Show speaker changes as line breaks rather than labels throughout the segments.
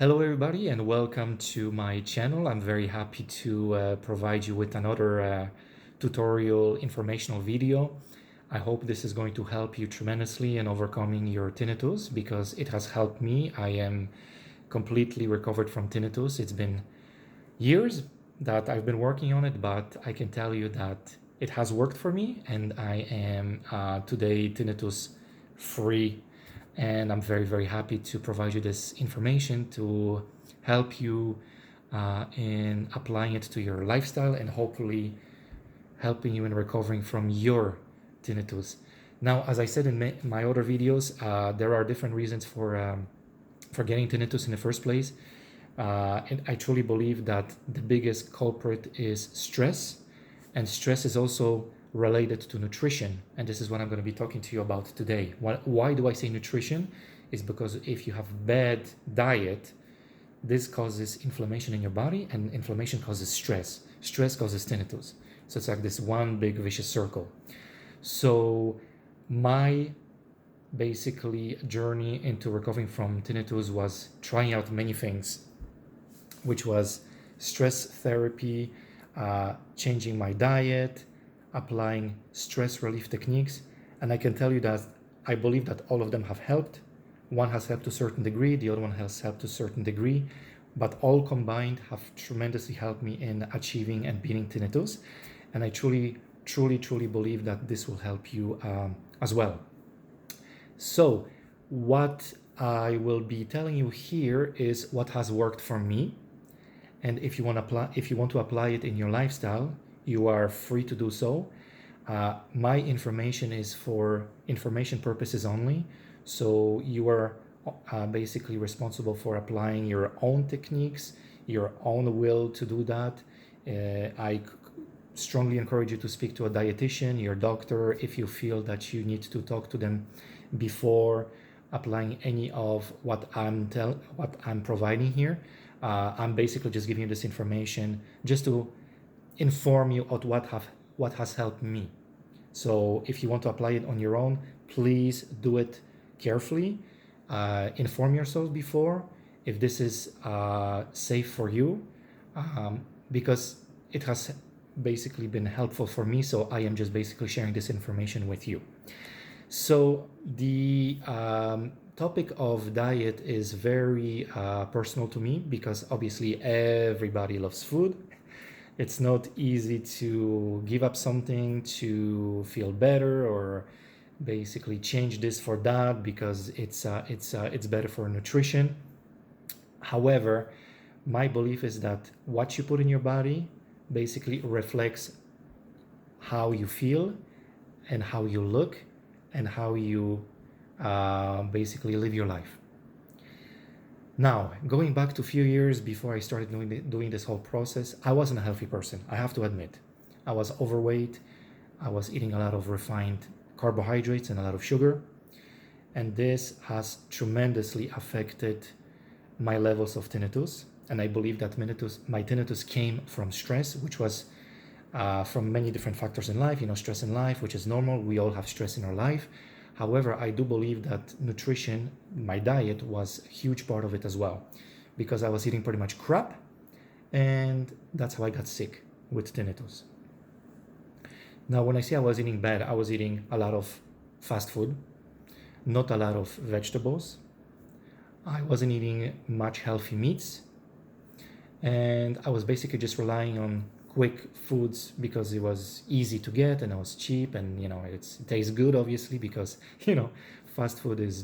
Hello everybody and welcome to my channel. I'm very happy to provide you with another tutorial informational video. I hope this is going to help you tremendously in overcoming your tinnitus because it has helped me. I am completely recovered from tinnitus. It's been years that I've been working on it, but I can tell you that it has worked for me and I am today tinnitus free, and I'm very, very happy to provide you this information to help you in applying it to your lifestyle and hopefully helping you in recovering from your tinnitus. Now, as I said in my other videos, there are different reasons for getting tinnitus in the first place. And I truly believe that the biggest culprit is stress, and stress is also related to nutrition. And this is what I'm going to be talking to you about today. Why do I say nutrition? Is because if you have bad diet, this causes inflammation in your body, and inflammation causes stress. Stress causes tinnitus. So it's like this one big vicious circle. So my basically journey into recovering from tinnitus was trying out many things, which was stress therapy, changing my diet, applying stress relief techniques. And I can tell you that I believe that all of them have helped. One has helped to a certain degree, the other one has helped to a certain degree, but all combined have tremendously helped me in achieving and beating tinnitus. And I truly believe that this will help you as well. So what I will be telling you here is what has worked for me. And if you want to apply it in your lifestyle, you are free to do so. My information is for information purposes only. So you are basically responsible for applying your own techniques, your own will to do that. I strongly encourage you to speak to a dietitian, your doctor, if you feel that you need to talk to them before applying any of what I'm providing here. I'm basically just giving you this information just to inform you of what has helped me. So if you want to apply it on your own, please do it carefully. Inform yourself before if this is safe for you, because it has basically been helpful for me. So I am just basically sharing this information with you. So the topic of diet is very personal to me because obviously everybody loves food. It's not easy to give up something to feel better or basically change this for that because it's better for nutrition. However, my belief is that what you put in your body basically reflects how you feel and how you look and how you basically live your life. Now, going back to a few years before I started doing this whole process, I wasn't a healthy person, I have to admit. I was overweight, I was eating a lot of refined carbohydrates and a lot of sugar, and this has tremendously affected my levels of tinnitus. And I believe that my tinnitus came from stress, which was from many different factors in life, stress in life, which is normal. We all have stress in our life. However, I do believe that nutrition, my diet, was a huge part of it as well, because I was eating pretty much crap, and that's how I got sick with tinnitus. Now, when I say I was eating bad, I was eating a lot of fast food, not a lot of vegetables. I wasn't eating much healthy meats, and I was basically just relying on quick foods because it was easy to get and it was cheap, and it tastes good, obviously, because fast food is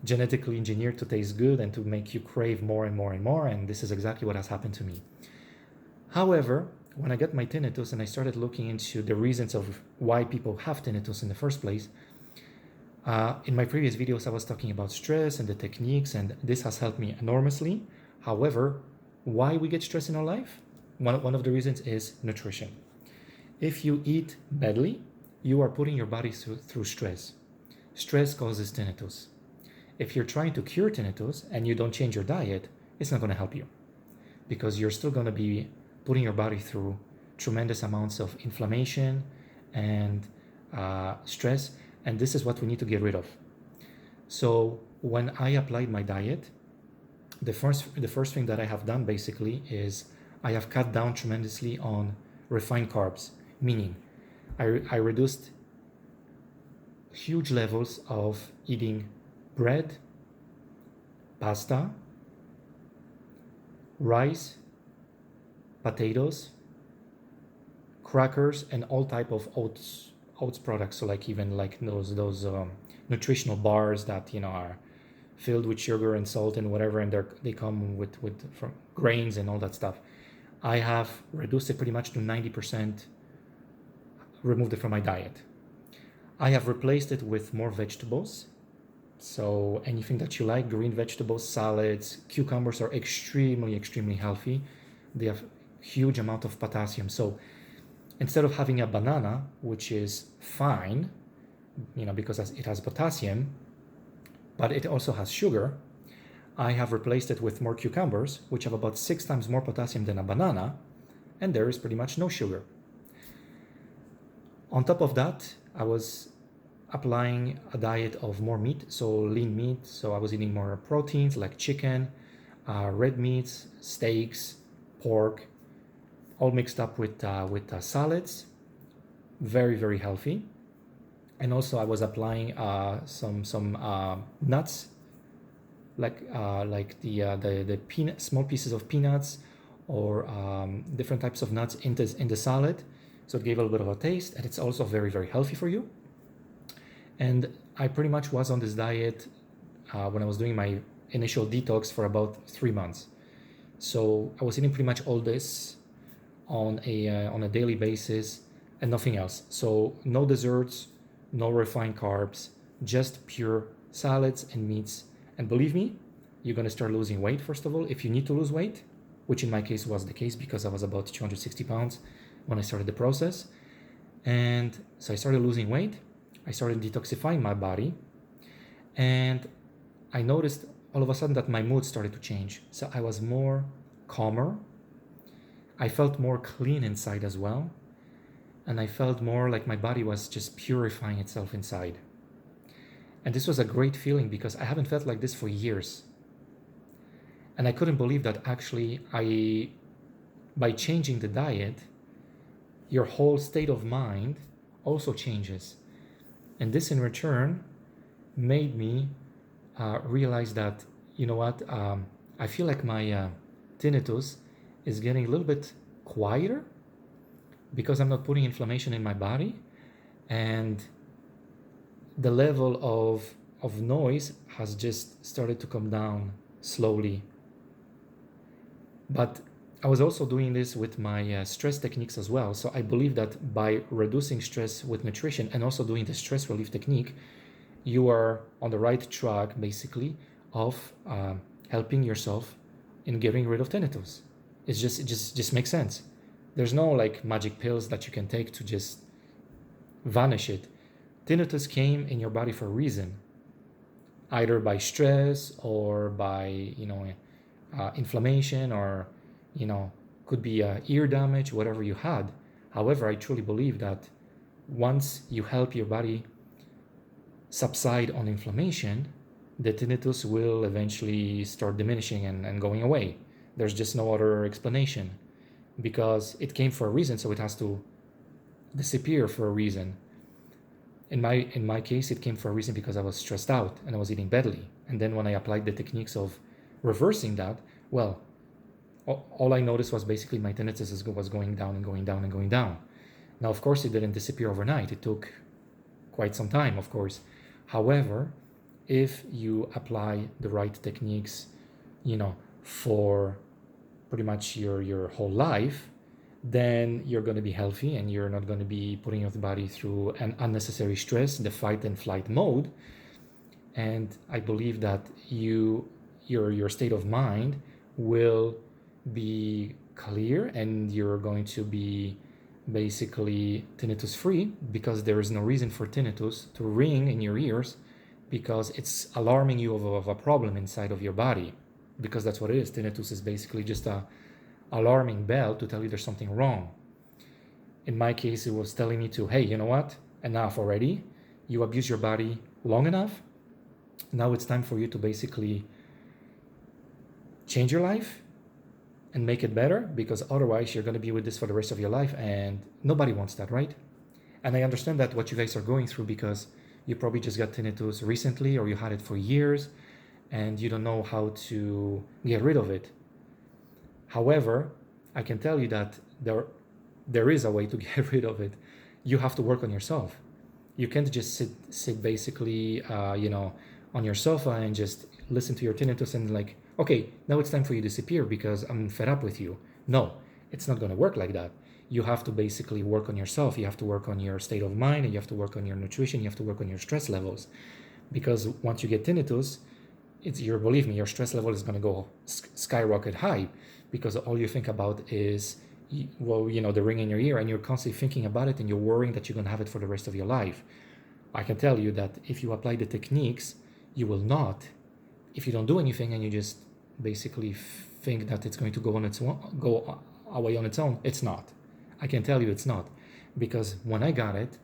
genetically engineered to taste good and to make you crave more and more and more, and this is exactly what has happened to me. However, when I got my tinnitus and I started looking into the reasons of why people have tinnitus in the first place, in my previous videos I was talking about stress and the techniques, and this has helped me enormously. However, why we get stress in our life? One of the reasons is nutrition. If you eat badly, you are putting your body through stress. Stress causes tinnitus. If you're trying to cure tinnitus and you don't change your diet, it's not going to help you, because you're still going to be putting your body through tremendous amounts of inflammation and stress, and this is what we need to get rid of. So when I applied my diet, The first thing that I have done basically is I have cut down tremendously on refined carbs, meaning I reduced huge levels of eating bread, pasta, rice, potatoes, crackers, and all type of oats products. So like even like those nutritional bars that are filled with sugar and salt and whatever, and they come with from grains and all that stuff. I have reduced it pretty much to 90%, removed it from my diet. I have replaced it with more vegetables. So anything that you like, green vegetables, salads, cucumbers are extremely, extremely healthy. They have huge amount of potassium. So instead of having a banana, which is fine, because it has potassium, but it also has sugar, I have replaced it with more cucumbers, which have about 6 times more potassium than a banana, and there is pretty much no sugar. On top of that, I was applying a diet of more meat, so lean meat. So I was eating more proteins like chicken, red meats, steaks, pork, all mixed up with salads. Very, very healthy. And also I was applying some nuts, like the peanut, small pieces of peanuts, or different types of nuts in the salad. So it gave a little bit of a taste, and it's also very, very healthy for you. And I pretty much was on this diet when I was doing my initial detox for about 3 months. So I was eating pretty much all this on a daily basis and nothing else. So no desserts, no refined carbs, just pure salads and meats. And believe me, you're gonna start losing weight, first of all, if you need to lose weight, which in my case was the case because I was about 260 pounds when I started the process. And so I started losing weight. I started detoxifying my body, and I noticed all of a sudden that my mood started to change. So I was more calmer. I felt more clean inside as well. And I felt more like my body was just purifying itself inside. And this was a great feeling because I haven't felt like this for years. And I couldn't believe that actually by changing the diet, your whole state of mind also changes. And this in return made me realize that, I feel like my tinnitus is getting a little bit quieter because I'm not putting inflammation in my body, and the level of noise has just started to come down slowly. But I was also doing this with my stress techniques as well. So I believe that by reducing stress with nutrition and also doing the stress relief technique, you are on the right track, basically, of helping yourself in getting rid of tinnitus. It just makes sense. There's no like magic pills that you can take to just vanish it. Tinnitus came in your body for a reason, either by stress or by inflammation, or could be ear damage, whatever you had. However, I truly believe that once you help your body subside on inflammation, the tinnitus will eventually start diminishing and going away. There's just no other explanation, because it came for a reason, so it has to disappear for a reason. In my case, it came for a reason because I was stressed out and I was eating badly. And then when I applied the techniques of reversing that, well, all I noticed was basically my tinnitus was going down and going down and going down. Now, of course, it didn't disappear overnight. It took quite some time, of course. However, if you apply the right techniques, for pretty much your whole life, then you're going to be healthy and you're not going to be putting your body through an unnecessary stress, the fight and flight mode. And I believe that your state of mind will be clear and you're going to be basically tinnitus free, because there is no reason for tinnitus to ring in your ears, because it's alarming you of a problem inside of your body, because that's what it is. Tinnitus is basically just a alarming bell to tell you there's something wrong. In my case, it was telling me to, hey, you know what? Enough already. You abuse your body long enough. Now it's time for you to basically change your life and make it better, because otherwise you're going to be with this for the rest of your life, and nobody wants that, right? And I understand that what you guys are going through, because you probably just got tinnitus recently, or you had it for years and you don't know how to get rid of it. However, I can tell you that there is a way to get rid of it. You have to work on yourself. You can't just sit basically, on your sofa and just listen to your tinnitus and like, okay, now it's time for you to disappear because I'm fed up with you. No, it's not going to work like that. You have to basically work on yourself. You have to work on your state of mind, and you have to work on your nutrition. You have to work on your stress levels, because once you get tinnitus, believe me, your stress level is going to go skyrocket high, because all you think about is, the ring in your ear, and you're constantly thinking about it, and you're worrying that you're going to have it for the rest of your life. I can tell you that if you apply the techniques, you will not. If you don't do anything and you just basically think that it's going to go away on its own, it's not. I can tell you it's not, because when I got it,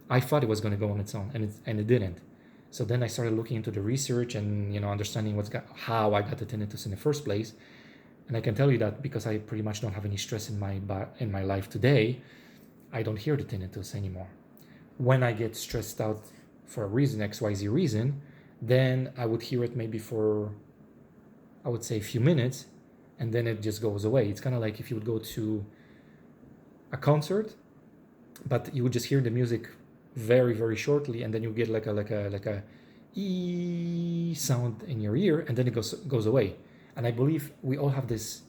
I thought it was going to go on its own, and it didn't. So then I started looking into the research and understanding how I got the tinnitus in the first place. And I can tell you that because I pretty much don't have any stress in my life today, I don't hear the tinnitus anymore. When I get stressed out for a reason, XYZ reason, then I would hear it maybe for, I would say, a few minutes, and then it just goes away. It's kind of like if you would go to a concert, but you would just hear the music very, very shortly, and then you get like a e sound in your ear, and then it goes away. And I believe we all have this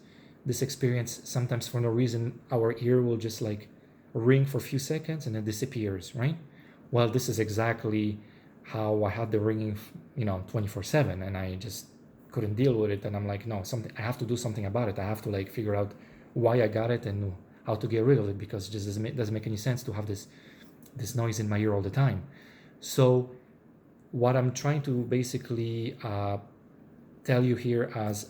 experience. Sometimes for no reason, our ear will just like ring for a few seconds and then disappears, right? Well, this is exactly how I had the ringing, 24/7, and I just couldn't deal with it. And I'm like, no, I have to do something about it. I have to like figure out why I got it and how to get rid of it, because it just doesn't make any sense to have this noise in my ear all the time. So what I'm trying to basically tell you here as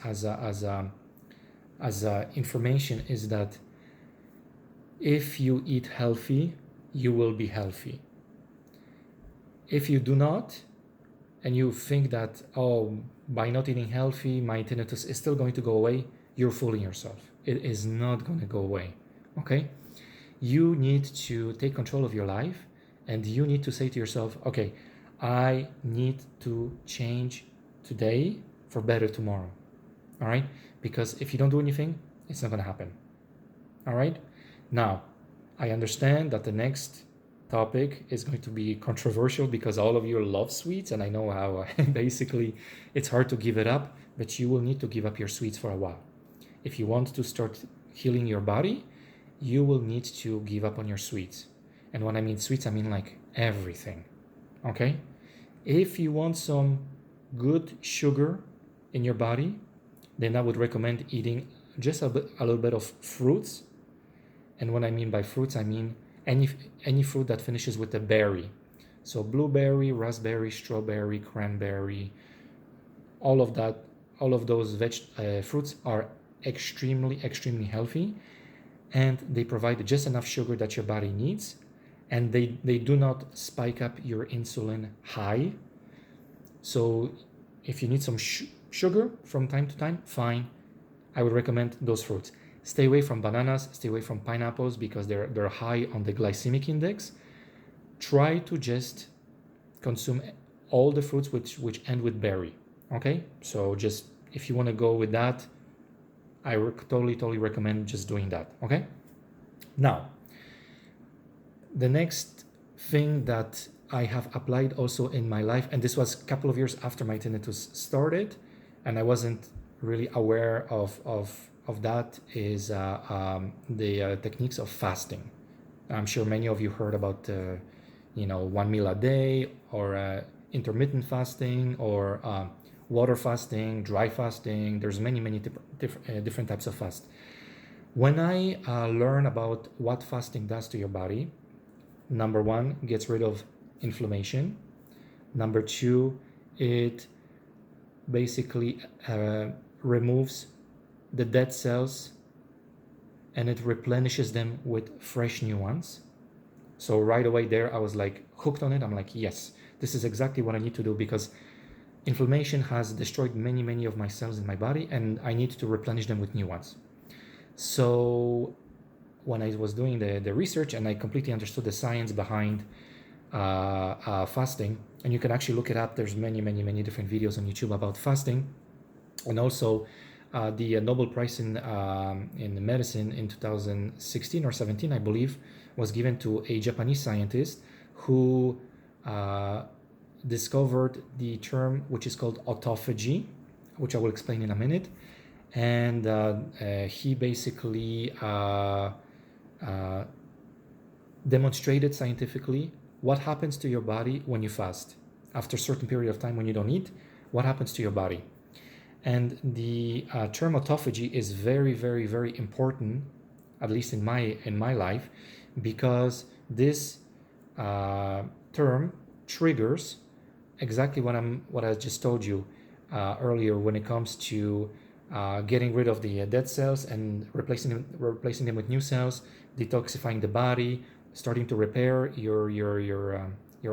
information is that if you eat healthy, you will be healthy. If you do not, and you think that, by not eating healthy, my tinnitus is still going to go away, you're fooling yourself. It is not going to go away, okay? You need to take control of your life, and you need to say to yourself, okay, I need to change today for better tomorrow, all right? Because if you don't do anything, it's not going to happen, all right? Now, I understand that the next topic is going to be controversial, because all of you love sweets, and I know how basically it's hard to give it up, but you will need to give up your sweets for a while. If you want to start healing your body, you will need to give up on your sweets. And when I mean sweets, I mean like everything, okay? If you want some good sugar in your body, then I would recommend eating just a little bit of fruits. And what I mean by fruits, I mean any fruit that finishes with a berry. So blueberry, raspberry, strawberry, cranberry, all of those fruits are extremely healthy, and they provide just enough sugar that your body needs, and they do not spike up your insulin high. So if you need some sugar from time to time, fine. I would recommend those fruits. Stay away from bananas, stay away from pineapples, because they're high on the glycemic index. Try to just consume all the fruits which end with berry, okay? So just, if you want to go with that, I totally recommend just doing that, okay? Now, the next thing that I have applied also in my life, and this was a couple of years after my tinnitus started, and I wasn't really aware of that, is the techniques of fasting. I'm sure many of you heard about 1 meal a day, or intermittent fasting, or water fasting, dry fasting. There's many different types of fast. When I learn about what fasting does to your body, number one, gets rid of inflammation. Number two, it basically removes the dead cells, and it replenishes them with fresh new ones. So right away there, I was like hooked on it. I'm like, yes, this is exactly what I need to do, because inflammation has destroyed many of my cells in my body, and I need to replenish them with new ones. So when I was doing the research, and I completely understood the science behind fasting, and you can actually look it up. There's many different videos on YouTube about fasting, and also the Nobel Prize in medicine in 2016 or 17, I believe, was given to a Japanese scientist who discovered the term which is called autophagy, which I will explain in a minute. And he basically demonstrated scientifically what happens to your body when you fast. After a certain period of time when you don't eat, what happens to your body? And the term autophagy is very important, at least in my life, because this term triggers exactly what I just told you earlier when it comes to getting rid of the dead cells and replacing them with new cells, detoxifying the body, starting to repair your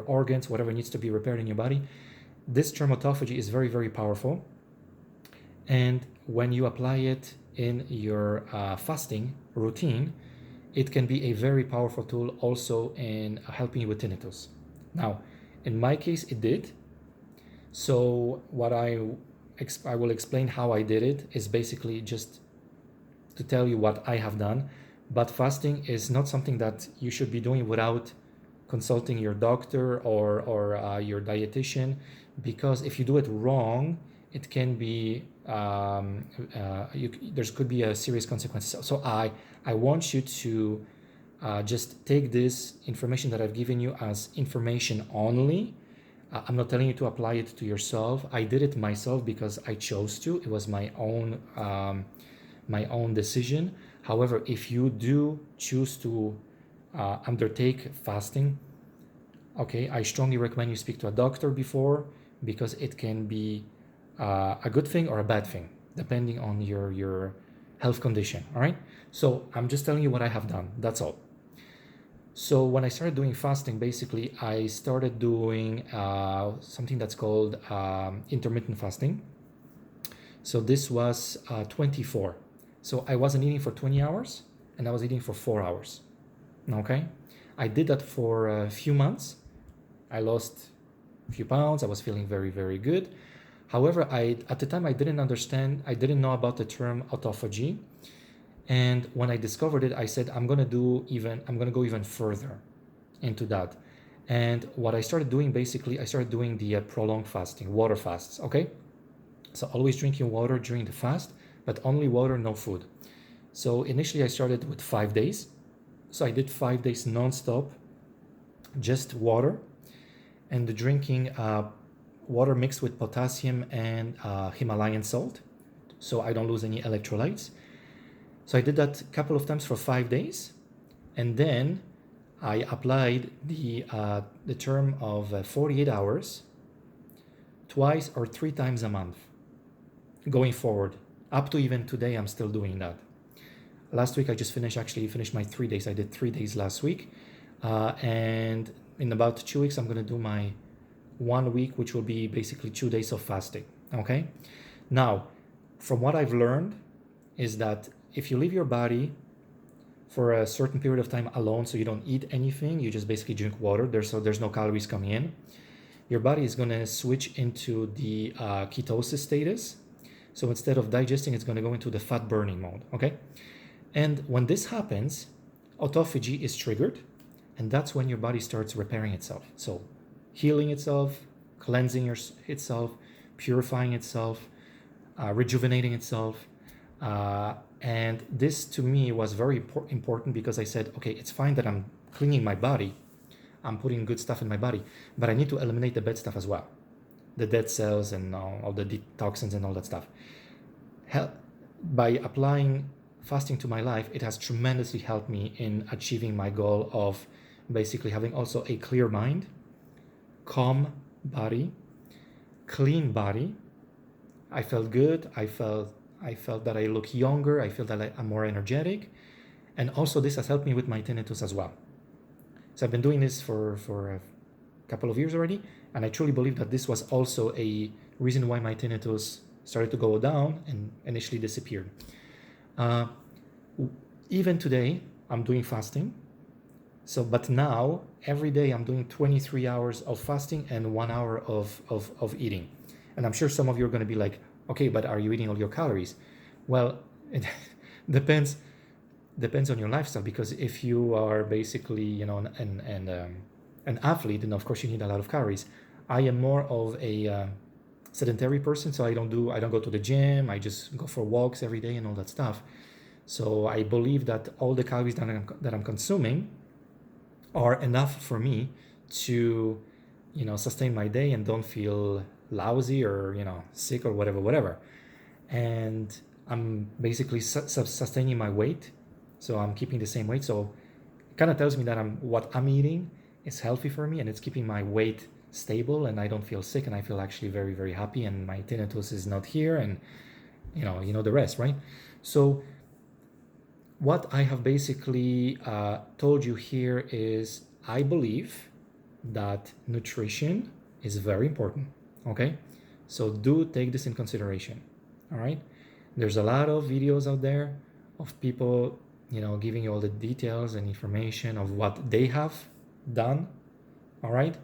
organs, whatever needs to be repaired in your body. This term autophagy is very powerful, and when you apply it in your fasting routine, it can be a very powerful tool also in helping you with tinnitus. Now, in my case, it did. So what I will explain how I did it is basically just to tell you what I have done. But fasting is not something that you should be doing without consulting your doctor or your dietitian, because if you do it wrong, it can be there could be a serious consequences. So I want you to just take this information that I've given you as information only. I'm not telling you to apply it to yourself. I did it myself because I chose to. It was my own decision. However, if you do choose to undertake fasting, okay, I strongly recommend you speak to a doctor before, because it can be a good thing or a bad thing depending on your health condition. All right, so I'm just telling you what I have done, that's all. So when I started doing fasting, basically I started doing something that's called intermittent fasting. So this was 24. So I wasn't eating for 20 hours and I was eating for 4 hours. Okay, I did that for a few months. I lost a few pounds. I was feeling very good. However, at the time I didn't know about the term autophagy. And when I discovered it, I said, I'm going to go even further into that. And what I started doing, basically, I started doing the prolonged fasting, water fasts, okay? So always drinking water during the fast, but only water, no food. So initially I started with 5 days. So I did 5 days non-stop, just water, and drinking water mixed with potassium and Himalayan salt, so I don't lose any electrolytes. So I did that a couple of times for 5 days, and then I applied the term of 48 hours, twice or 3 times a month, going forward. Up to even today, I'm still doing that. Last week I just finished my 3 days. I did 3 days last week, and in about 2 weeks I'm going to do my 1 week, which will be basically 2 days of fasting. Okay, now from what I've learned is that if you leave your body for a certain period of time alone, so you don't eat anything, you just basically drink water, there's no calories coming in, your body is going to switch into the ketosis status. So instead of digesting, it's going to go into the fat burning mode. Okay, and when this happens, autophagy is triggered, and that's when your body starts repairing itself. So healing itself, cleansing itself, purifying itself, rejuvenating itself. And this to me was very important, because I said, okay, it's fine that I'm cleaning my body, I'm putting good stuff in my body, but I need to eliminate the bad stuff as well, the dead cells and all the toxins and all that stuff. By applying fasting to my life, it has tremendously helped me in achieving my goal of basically having also a clear mind, calm body, clean body. I felt good. I felt that I look younger. I feel that I'm more energetic. And also this has helped me with my tinnitus as well. So I've been doing this for a couple of years already. And I truly believe that this was also a reason why my tinnitus started to go down and initially disappeared. Uh, Even today, I'm doing fasting. So, but now every day I'm doing 23 hours of fasting and 1 hour of eating. And I'm sure some of you are going to be like, okay, but are you eating all your calories? Well, it depends on your lifestyle, because if you are basically, you know, an athlete, then of course you need a lot of calories. I am more of a sedentary person, so I don't go to the gym. I just go for walks every day and all that stuff. So I believe that all the calories that I'm consuming are enough for me to, you know, sustain my day and don't feel lousy or, you know, sick or whatever. And I'm basically sustaining my weight, so I'm keeping the same weight. So it kind of tells me that what I'm eating is healthy for me and it's keeping my weight stable, and I don't feel sick, and I feel actually very, very happy, and my tinnitus is not here, and you know the rest, right? So what I have basically told you here is I believe that nutrition is very important. Okay, so do take this in consideration. All right, there's a lot of videos out there of people, you know, giving you all the details and information of what they have done. All right,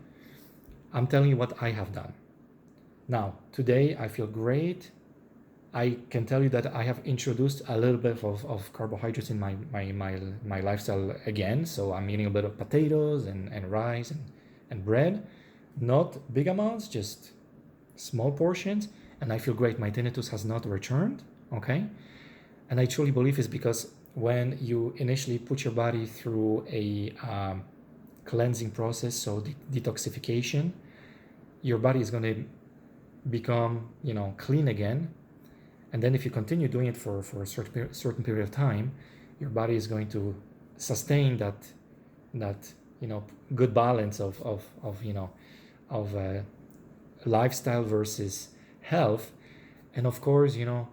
I'm telling you what I have done. Now today I feel great. I can tell you that I have introduced a little bit of carbohydrates in my lifestyle again. So I'm eating a bit of potatoes and rice and bread. Not big amounts, just small portions. And I feel great. My tinnitus has not returned. Okay. And I truly believe it's because when you initially put your body through a cleansing process, so detoxification, your body is going to become, you know, clean again. And then if you continue doing it for a certain period of time, your body is going to sustain that you know, good balance of you know, of lifestyle versus health. And of course, you know,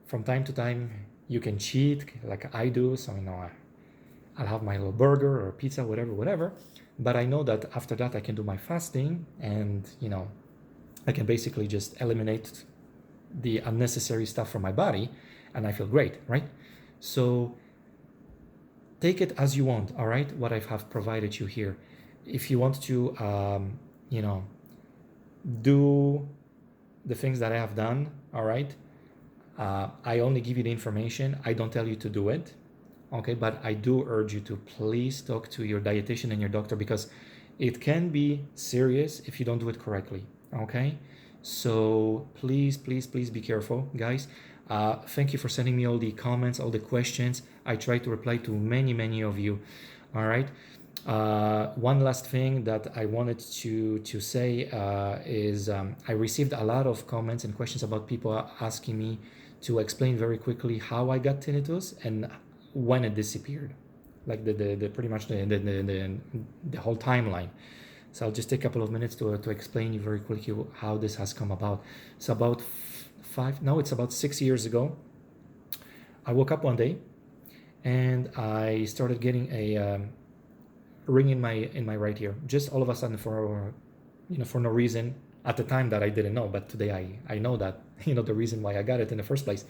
from time to time you can cheat like I do. So, you know, I'll have my little burger or pizza, whatever. But I know that after that I can do my fasting, and, you know, I can basically just eliminate the unnecessary stuff from my body, and I feel great, right? So take it as you want, all right? What I have provided you here. If you want to, you know, do the things that I have done, all right? I only give you the information. I don't tell you to do it, okay? But I do urge you to please talk to your dietitian and your doctor, because it can be serious if you don't do it correctly, okay? So please be careful, guys. Thank you for sending me all the comments, all the questions. I try to reply to many of you. All right. One last thing that I wanted to say is I received a lot of comments and questions about people asking me to explain very quickly how I got tinnitus and when it disappeared, like the pretty much the whole timeline. So I'll just take a couple of minutes to explain you very quickly how this has come about. So about it's about 6 years ago, I woke up one day and I started getting a ring in my right ear, just all of a sudden, for, you know, for no reason. At the time that I didn't know, but today I know that, you know, the reason why I got it in the first place.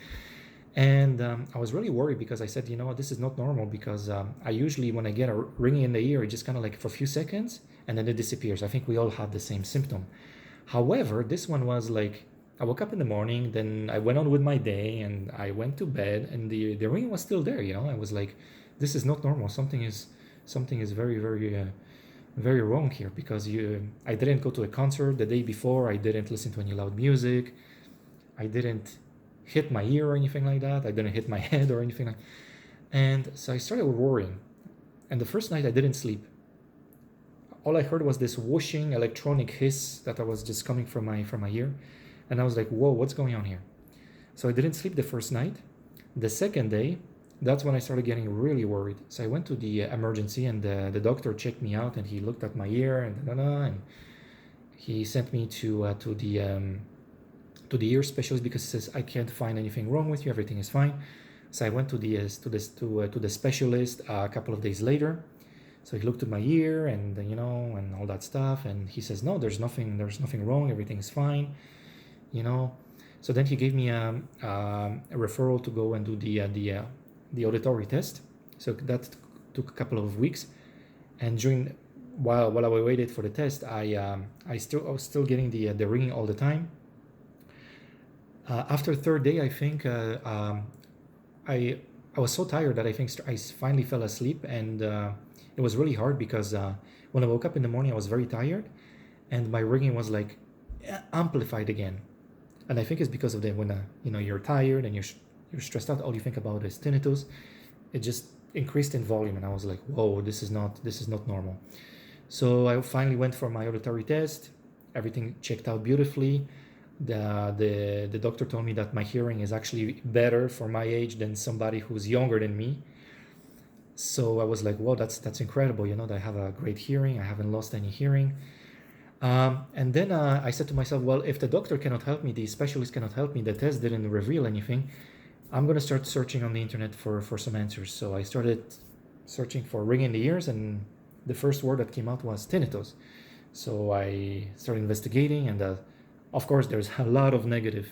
And I was really worried, because I said, you know what, this is not normal, because I usually, when I get a ringing in the ear, it just kind of like for a few seconds and then it disappears. I think we all have the same symptom. However, this one was like, I woke up in the morning, then I went on with my day and I went to bed, and the ringing was still there, you know. I was like, this is not normal. Something is very wrong here, because I didn't go to a concert the day before. I didn't listen to any loud music. I didn't hit my ear or anything like that. I didn't hit my head or anything like. And so I started worrying. And the first night I didn't sleep. All I heard was this whooshing electronic hiss that was just coming from my ear. And I was like, whoa, what's going on here? So I didn't sleep the first night. The second day, that's when I started getting really worried. So I went to the emergency, and the doctor checked me out, and he looked at my ear and he sent me to the ear specialist, because he says, I can't find anything wrong with you, everything is fine. So I went to the specialist a couple of days later. So he looked at my ear and, you know, and all that stuff, and he says, no, there's nothing wrong, everything is fine. you know. So then he gave me a referral to go and do the auditory test. So that took a couple of weeks, and while I waited for the test, I was still getting the ringing all the time. After third day, I think I I was so tired that I think I finally fell asleep, and it was really hard because when I woke up in the morning, I was very tired, and my ringing was like amplified again. And I think it's because of that when you're tired and you're stressed out, all you think about is tinnitus. It just increased in volume, and I was like, whoa, this is not normal. So I finally went for my auditory test. Everything checked out beautifully. The doctor told me that my hearing is actually better for my age than somebody who's younger than me. So I was like, whoa, that's incredible. That I have a great hearing. I haven't lost any hearing. And then I said to myself, well, if the doctor cannot help me, the specialist cannot help me, the test didn't reveal anything, I'm going to start searching on the internet for some answers. So I started searching for ring in the ears, and the first word that came out was tinnitus. So I started investigating, and of course, there's a lot of negative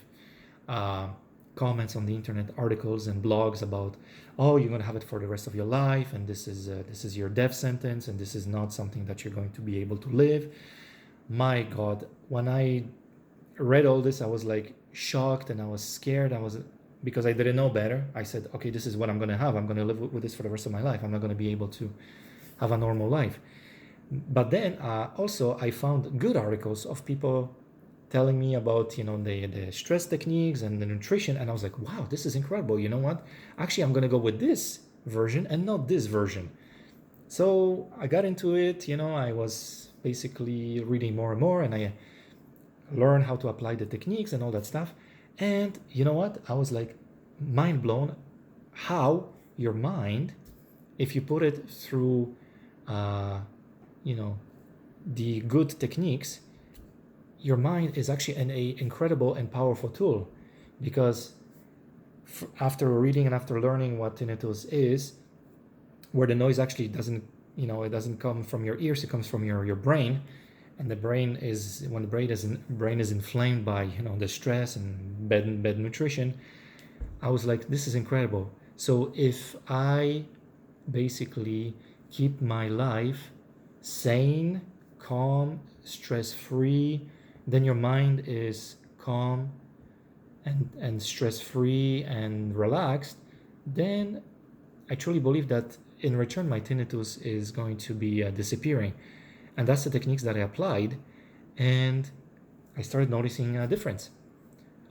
uh, comments on the internet, articles and blogs about, oh, you're going to have it for the rest of your life, and this is your death sentence, and this is not something that you're going to be able to live. My God, when I read all this, I was like shocked and I was scared. Because I didn't know better. I said, okay, this is what I'm going to have. I'm going to live with this for the rest of my life. I'm not going to be able to have a normal life. But then also I found good articles of people telling me about the stress techniques and the nutrition, and I was like, wow, this is incredible. You know what? Actually, I'm going to go with this version and not this version. So I got into it. I was basically reading more and more, and I learned how to apply the techniques and all that stuff. And you know what? I was like mind blown how your mind, if you put it through, uh, you know, the good techniques, your mind is actually an incredible and powerful tool. Because after reading and after learning what tinnitus is, where the noise actually doesn't, it doesn't come from your ears, it comes from your brain. And the brain is, when the brain is inflamed by the stress and bad nutrition, I was like, this is incredible. So if I basically keep my life sane, calm, stress-free, then your mind is calm and stress-free and relaxed, then I truly believe that in return my tinnitus is going to be disappearing. And that's the techniques that I applied, and I started noticing a difference.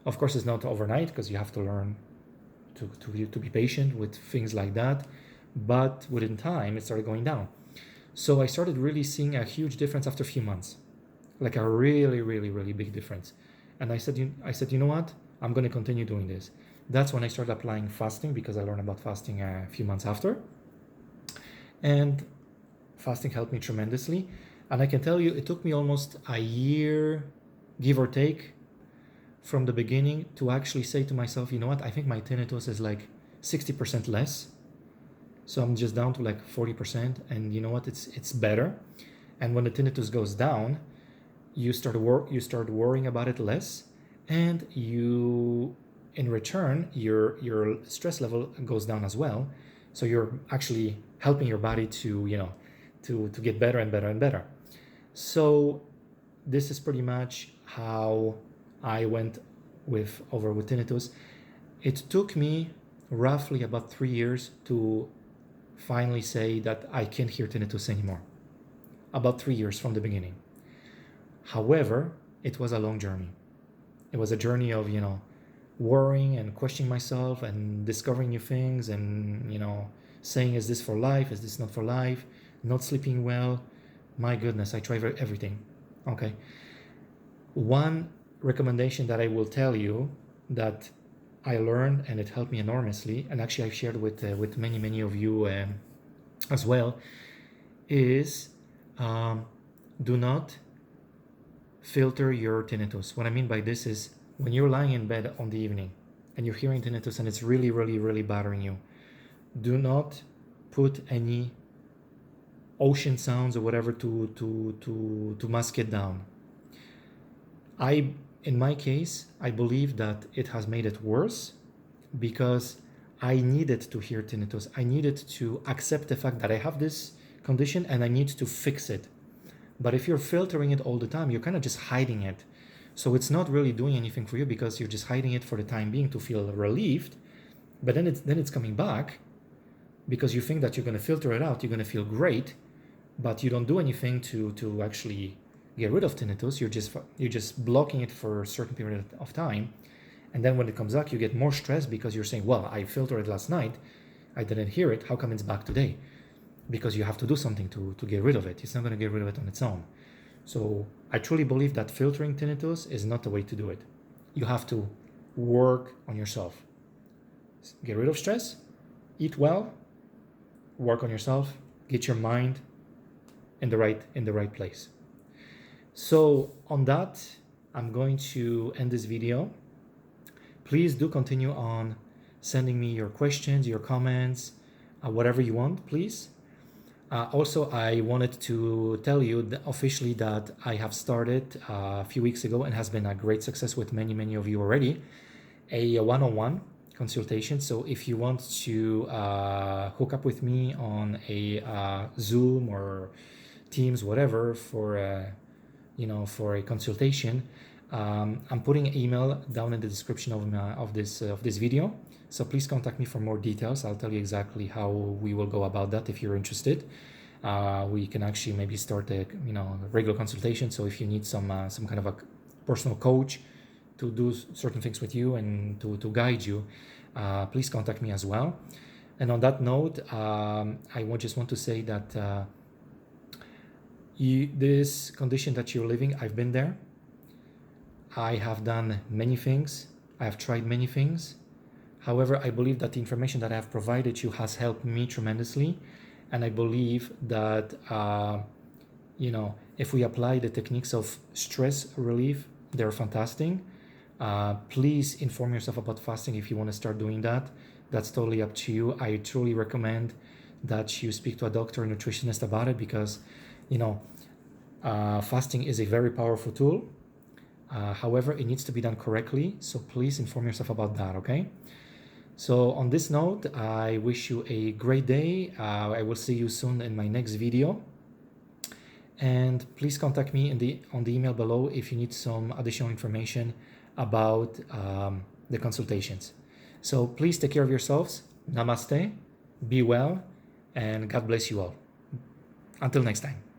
Of course, it's not overnight because you have to learn to be patient with things like that, but within time, it started going down. So I started really seeing a huge difference after a few months, like a really, really, really big difference. And I said, you know what? I'm going to continue doing this. That's when I started applying fasting, because I learned about fasting a few months after. And fasting helped me tremendously. And I can tell you, it took me almost a year, give or take, from the beginning to actually say to myself, you know what, I think my tinnitus is like 60% less. So I'm just down to like 40%. And you know what, it's better. And when the tinnitus goes down, you start worrying about it less. And in return, your stress level goes down as well. So you're actually helping your body to get better and better and better. So this is pretty much how I went over with tinnitus. It took me roughly about 3 years to finally say that I can't hear tinnitus anymore. About 3 years from the beginning. However, it was a long journey. It was a journey of, worrying and questioning myself and discovering new things and, saying, is this for life? Is this not for life? Not sleeping well. My goodness, I tried everything. Okay. One recommendation that I will tell you that I learned, and it helped me enormously, and actually I've shared with many of you as well, is do not filter your tinnitus. What I mean by this is, when you're lying in bed on the evening and you're hearing tinnitus and it's really, really, really bothering you, do not put any ocean sounds or whatever to mask it down. I in my case, I believe that it has made it worse because I needed to hear tinnitus. I needed to accept the fact that I have this condition and I need to fix it. But if you're filtering it all the time, you're kind of just hiding it. So it's not really doing anything for you because you're just hiding it for the time being to feel relieved. But then it's coming back because you think that you're going to filter it out, you're going to feel great, but you don't do anything to actually get rid of tinnitus. You're just blocking it for a certain period of time. And then when it comes back, you get more stress because you're saying, well, I filtered it last night, I didn't hear it, how come it's back today? Because you have to do something to get rid of it. It's not going to get rid of it on its own. So I truly believe that filtering tinnitus is not the way to do it. You have to work on yourself. Get rid of stress, eat well, work on yourself, get your mind in the right place. So on that, I'm going to end this video. Please do continue on sending me your questions, your comments, whatever you want, please. Also, I wanted to tell you that officially that I have started a few weeks ago and has been a great success with many of you already, a one-on-one consultation. So if you want to hook up with me on a Zoom or Teams, whatever, for a consultation, I'm putting an email down in the description of this video. So please contact me for more details. I'll tell you exactly how we will go about that if you're interested. We can actually maybe start a regular consultation. So if you need some kind of a personal coach to do certain things with you and to guide you, please contact me as well. And on that note, I just want to say that this condition that you're living, I've been there. I have done many things. I have tried many things. However, I believe that the information that I have provided you has helped me tremendously. And I believe that, if we apply the techniques of stress relief, they're fantastic. Please inform yourself about fasting if you want to start doing that. That's totally up to you. I truly recommend that you speak to a doctor or nutritionist about it because, fasting is a very powerful tool. However, it needs to be done correctly. So please inform yourself about that, okay? So on this note, I wish you a great day. I will see you soon in my next video. And please contact me on the email below if you need some additional information about the consultations. So please take care of yourselves. Namaste, be well, and God bless you all. Until next time.